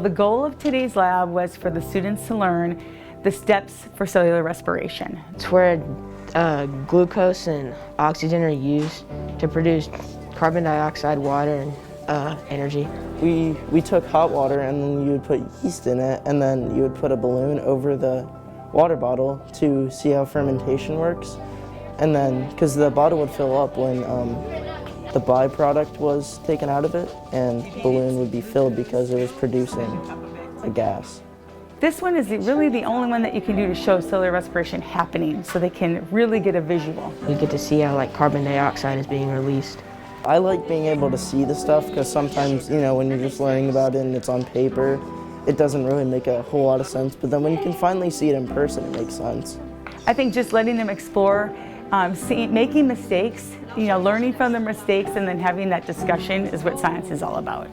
The goal of today's lab was for the students to learn the steps for cellular respiration. It's where glucose and oxygen are used to produce carbon dioxide, water, and energy. We took hot water and then you would put yeast in it, and then you would put a balloon over the water bottle to see how fermentation works. And then, because the bottle would fill up when the byproduct was taken out of it, and the balloon would be filled because it was producing a gas. This one is really the only one that you can do to show cellular respiration happening, so they can really get a visual. You get to see how carbon dioxide is being released. I like being able to see the stuff because sometimes, when you're just learning about it and it's on paper, it doesn't really make a whole lot of sense. But then when you can finally see it in person, it makes sense. I think just letting them explore, making mistakes, learning from their mistakes and then having that discussion is what science is all about.